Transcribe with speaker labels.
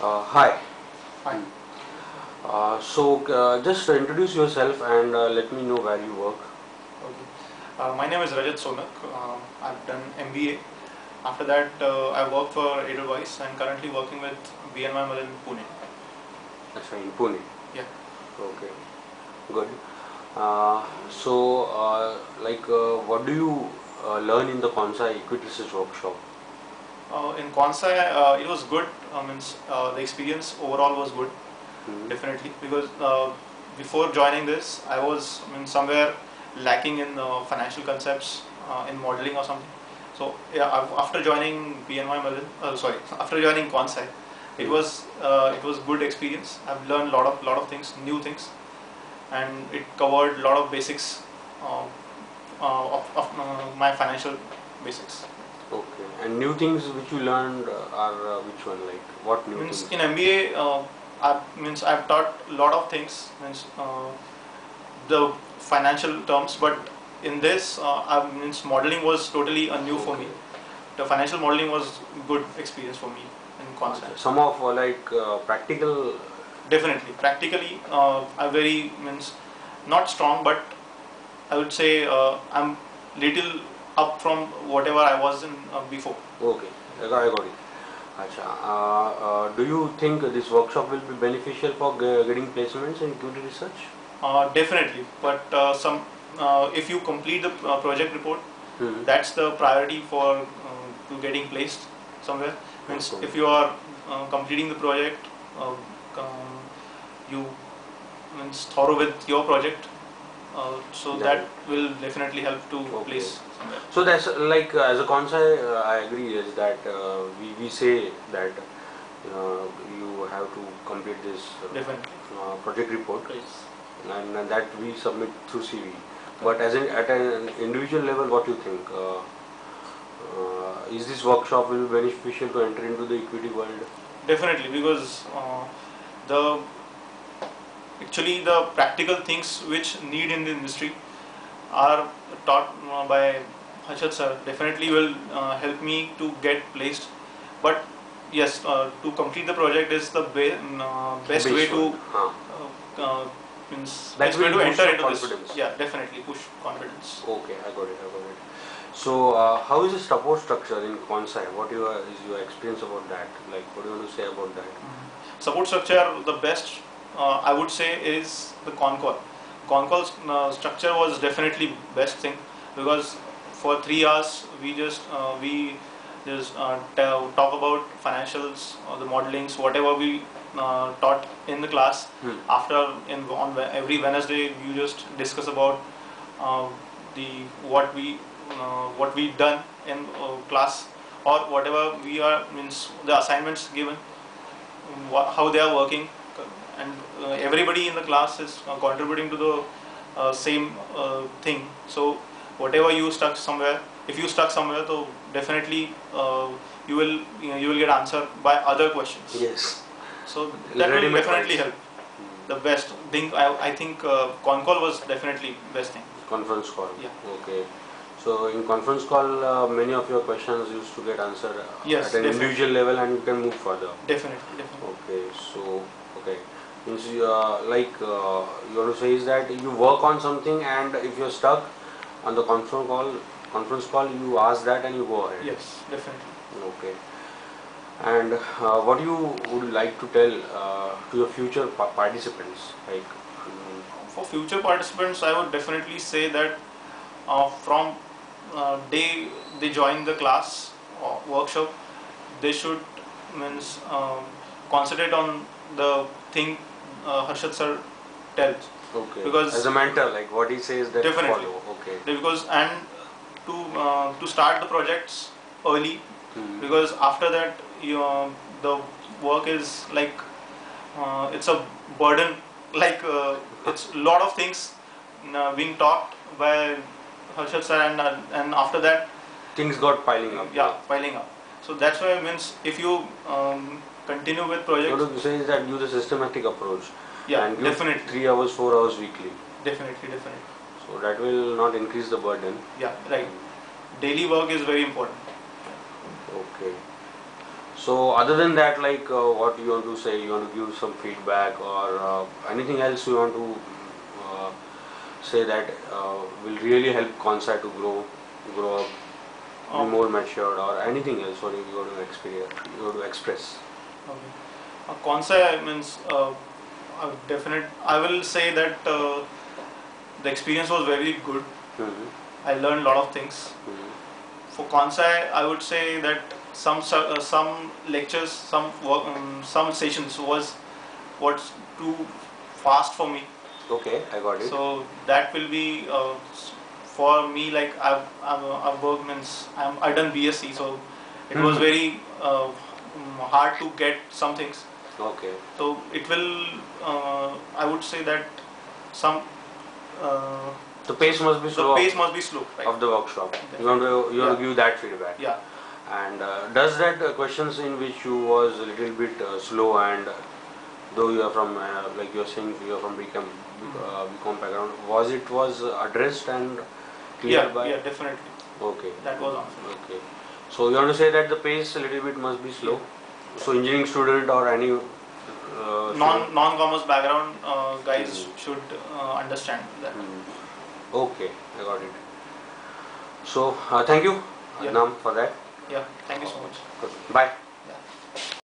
Speaker 1: Hi.
Speaker 2: Hi.
Speaker 1: Just introduce yourself and let me know where you work.
Speaker 2: Okay. My name is Rajat Sonak. I've done MBA. After that, I worked for Edelweiss and currently working with BNY Mellon in Pune.
Speaker 1: That's in Pune.
Speaker 2: Yeah.
Speaker 1: Okay, good. What do you learn in the Consai Equity Research Workshop?
Speaker 2: In Consai, it was good. The experience overall was good, definitely, because before joining this, I was somewhere lacking in financial concepts, in modeling or something. So yeah, after joining BNY Mellon, after joining Consai, it was good experience. I've learned lot of things, new things, and it covered a lot of basics of my financial basics.
Speaker 1: Okay, and new things which you learned are which one? Like what new
Speaker 2: Means
Speaker 1: things?
Speaker 2: in MBA, I've taught a lot of things. The financial terms, but in this, modeling was totally new for me.
Speaker 1: Okay.
Speaker 2: The financial modeling was good experience for me in concept.
Speaker 1: Some of practical.
Speaker 2: Definitely, practically, I'm very not strong, but I would say I'm little up from whatever I was in before.
Speaker 1: Okay, I got it. Acha, do you think this workshop will be beneficial for getting placements in equity research?
Speaker 2: Definitely, but if you complete the project report,
Speaker 1: Hmm.
Speaker 2: that's the priority for to getting placed somewhere. Means
Speaker 1: Okay.
Speaker 2: if you are completing the project, uh, um, you thorough with your project, so
Speaker 1: Then,
Speaker 2: that will definitely help to
Speaker 1: okay.
Speaker 2: place somewhere.
Speaker 1: So that's as a concept, I agree is that we say that you have to complete this
Speaker 2: Definitely.
Speaker 1: project report
Speaker 2: Yes.
Speaker 1: and that we submit through CV. But at an individual level, what do you think? Is this workshop will be beneficial to enter into the equity world?
Speaker 2: Definitely, because the actually the practical things which need in the industry are taught by Harshad sir. Definitely will help me to get placed. But yes, to complete the project is the best way
Speaker 1: Base
Speaker 2: to
Speaker 1: one. Huh. That
Speaker 2: best way
Speaker 1: will
Speaker 2: to
Speaker 1: boost
Speaker 2: enter
Speaker 1: your
Speaker 2: into this.
Speaker 1: confidence.
Speaker 2: Yeah, definitely push confidence.
Speaker 1: Okay, I got it. I got it. So, how is the support structure in Consai? Is your experience about that? Like, what do you want to say about that?
Speaker 2: Support structure, the best I would say is the Concall. Concall's structure was definitely best thing, because for 3 hours we just talk about financials or the modelings, whatever we taught in the class.
Speaker 1: Hmm.
Speaker 2: After on every Wednesday, you just discuss about uh, the what we done in class, or whatever we are the assignments given, how they are working, and everybody in the class is contributing to the same thing. So whatever you stuck somewhere, if you stuck somewhere, so definitely you will get answer by other questions.
Speaker 1: Yes.
Speaker 2: So that will
Speaker 1: Ready-made
Speaker 2: definitely
Speaker 1: files.
Speaker 2: help. The best thing, I think Concall was definitely best thing.
Speaker 1: Conference call.
Speaker 2: Yeah.
Speaker 1: Okay. So in conference call, many of your questions used to get answered
Speaker 2: Yes,
Speaker 1: at an
Speaker 2: definitely.
Speaker 1: individual level, and you can move further.
Speaker 2: Definitely.
Speaker 1: Okay. So okay. Means you want to say is that you work on something, and if you're stuck on the conference call, you ask that and you go ahead.
Speaker 2: Yes, definitely.
Speaker 1: Okay. And what you would like to tell to your future participants? Like,
Speaker 2: For future participants, I would definitely say that from day they join the class or workshop, they should means concentrate on the thing Harshad sir tells,
Speaker 1: okay. As
Speaker 2: because
Speaker 1: a mentor, like what he says, that
Speaker 2: definitely,
Speaker 1: follow. Okay.
Speaker 2: because and to start the projects early,
Speaker 1: Hmm.
Speaker 2: because after that the work is like it's a burden, like it's a lot of things being taught by Harshad sir, and after that
Speaker 1: Things got piling up.
Speaker 2: yeah, piling up. So that's why means if you continue with projects,
Speaker 1: What you say is that use a systematic approach
Speaker 2: yeah,
Speaker 1: and give
Speaker 2: definitely,
Speaker 1: 3 hours, 4 hours weekly.
Speaker 2: definitely,
Speaker 1: So that will not increase the burden.
Speaker 2: yeah, right. Daily work is very important.
Speaker 1: Okay. So other than that, like what you want to say, you want to give some feedback or anything else you want to uh, say that will really help Consa to grow up, be
Speaker 2: Um,
Speaker 1: more matured, or anything else what you want to experience, you want to express.
Speaker 2: okay. Consa means I will say that the experience was very good.
Speaker 1: Mm-hmm.
Speaker 2: I learned a lot of things.
Speaker 1: Mm-hmm.
Speaker 2: For Consai, I would say that some lectures, some sessions was too fast for me.
Speaker 1: Okay, I got it.
Speaker 2: So that will be for me, like I've worked means I've done BSc, so it was
Speaker 1: Mhm.
Speaker 2: very hard to get some things.
Speaker 1: Okay.
Speaker 2: So it will I would say that some uh,
Speaker 1: The pace must be
Speaker 2: the
Speaker 1: slow
Speaker 2: pace must be slow, right?
Speaker 1: of the workshop. You
Speaker 2: Definitely.
Speaker 1: want to
Speaker 2: Yeah.
Speaker 1: give that feedback.
Speaker 2: Yeah.
Speaker 1: And does that questions in which you was a little bit slow, and though you are from like you are saying you are from BCom background, was addressed and cleared
Speaker 2: Yeah,
Speaker 1: by?
Speaker 2: yeah, definitely.
Speaker 1: Okay.
Speaker 2: That was answered.
Speaker 1: Okay. So you want to say that the pace a little bit must be slow. So engineering student or any student.
Speaker 2: Non-commerce background guys
Speaker 1: Mhm.
Speaker 2: should understand that.
Speaker 1: Mhm. Okay, I got it. So thank you,
Speaker 2: Yeah.
Speaker 1: Adnam, for that.
Speaker 2: Yeah. Thank you so much.
Speaker 1: Bye.
Speaker 2: Yeah.